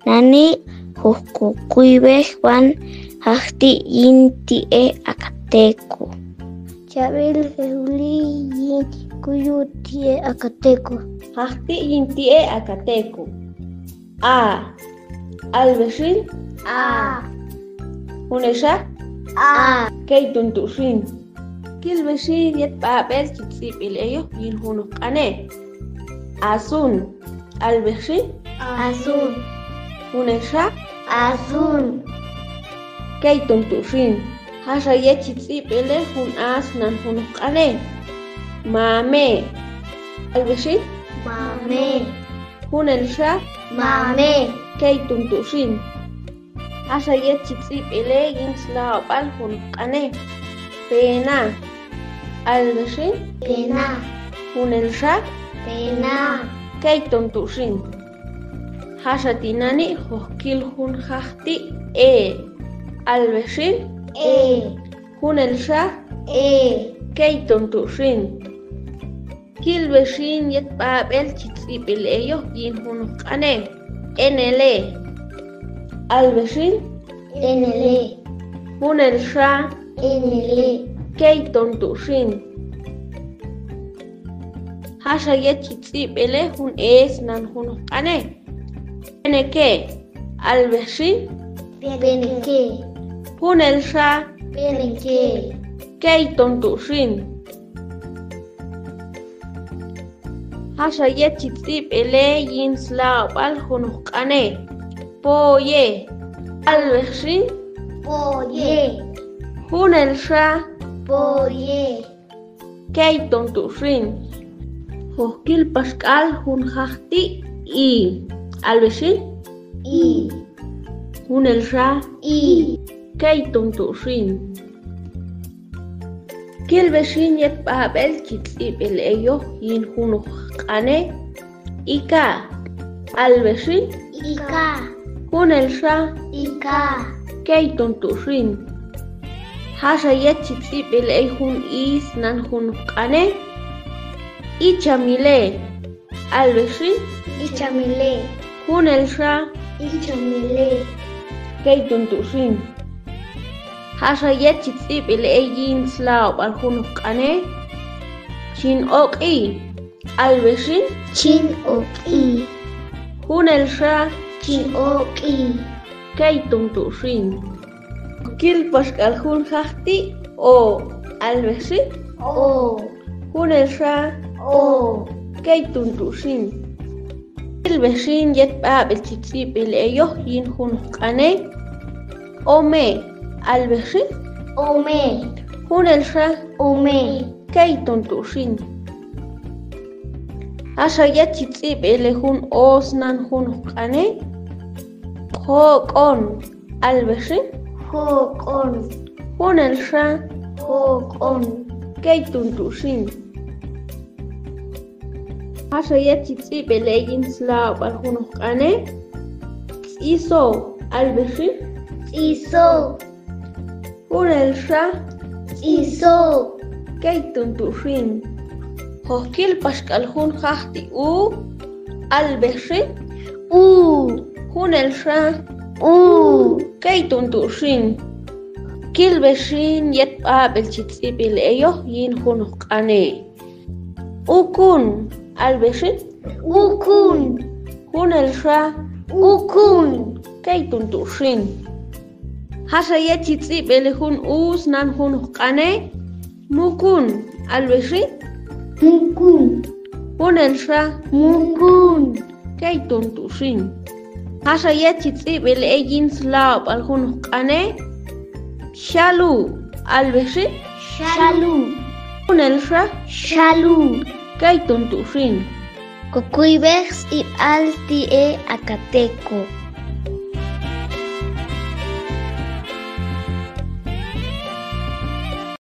Nani hukukuibej wan hajti inti Acateco. Chabel Jeuli yin kuyutie Acateco. Hajti inti Acateco. A. Albeshin. A. Unesha. A. Keituntushin. Kilbeshin yet babel chitzipil ellos yin hunukane. Azun. Albeshin. Azul. Unesha. Azul. Keituntushin. Hasha yet chitzipile hun asnan hunukane. Mame. Albeshin. Mame. Hunelsha. Mame. Keituntushin. Hasha yet chitzipile yin slaopal hunukane. Pena. Albeshin. Pena. Hunelsha. Pena. Keituntushin. Hasha tinani hoskil hun hahti Albeshin. Hunelsha. Keituntushin. Kilbeshin yet babel chitzipil ellos yin hunukane. Enele. Albeshin. Enele. Hunelsha. Enele. Keituntushin. Hasha yet chitzipile hun esnan hunukane. Peneke. Albeshin. Peneke. Hunelsha. Peneke. Keituntushin. Hasha yet chitzipile yin slaopal hunukane. Poye. Albeshin. Poye. Hunelsha. Poye. Keituntushin. Hoskil Pascal hun hahti Albeshin. I. Hunelsha. I. Keituntushin. Kilbeshin yet babel chitzipil ellos yin hunukane. Ika. Albeshin. Ika. Hunelsha. Ika. Keituntushin. Hasha yet chitzipil hun isnan hunukane. Ichamile. Albeshin. Ichamile. Hunelsha. Ichamile. Keituntushin. Hasha yet chitzipil yin slaopal hunukane. Chin oki. Albeshin. Chin oki. Hunelsha. Chin oki. Keituntushin. Kil Pascal hun hahti Albeshin. O. Hunelsha. O. Keituntushin. Kilbeshin yet babel chitzipil ellos yin hunukane. Ome. Albeshin. Ome. Hunelsha. Ome. Keituntushin. Hasha yet chitzipil hun osnan hunukane. Hokon. Albeshin. Hokon. Hunelsha. Hokon. Keituntushin. Hasha yet chitzipil yin slaopal hunukane. Iso. Albeshin. Iso. Hunelsha. Iso. Keituntushin. Hoskil Pascal hun hahti Albeshin. U. Hunelsha. U. Keituntushin. Kilbeshin yet babel chitzipil ellos yin hunukane. Ukun. Albeshin. Ukun. Hunelsha. Ukun. Keituntushin. Hasha yet chitzipil hun usnan hunukane. Mukun. Albeshin. Mukun. Hunelsha. Mukun. Keituntushin. Hasha yet chitzipil yin slaopal hunukane. Shalu. Albeshin. Shalu. Hunelsha. Shalu. Keituntushin. Kukuibex y alti Acateco.